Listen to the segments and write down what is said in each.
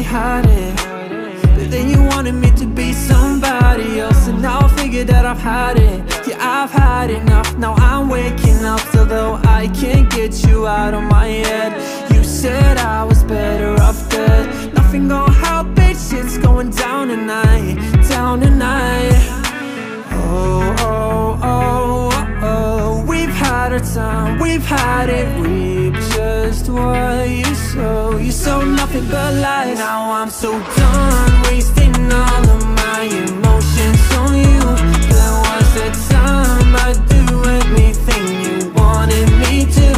had it, but then you wanted me to be somebody else. And now I figure that I've had it. Yeah, I've had enough. Now I'm waking up, so though I can't get you out of my head. You said I was better off dead. Nothing gon' help it, shit's going down tonight, down tonight. Oh, oh, oh, oh, we've had our time, we've had it, reap just what you sow. You sow nothing but lies. Now I'm so done wasting all of my emotions on you. There was a time I'd do anything you wanted me to,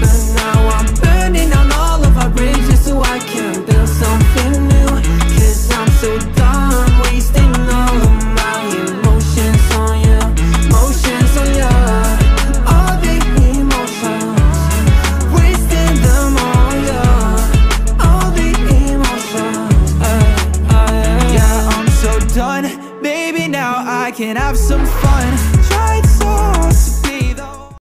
but now I'm burning down all of our bridges so I can build something new. Cause I'm so done wasting all of my emotions on you, emotions on you. All the emotions, wasting them on you. All the emotions, yeah, I'm so done. Maybe now I can have some fun.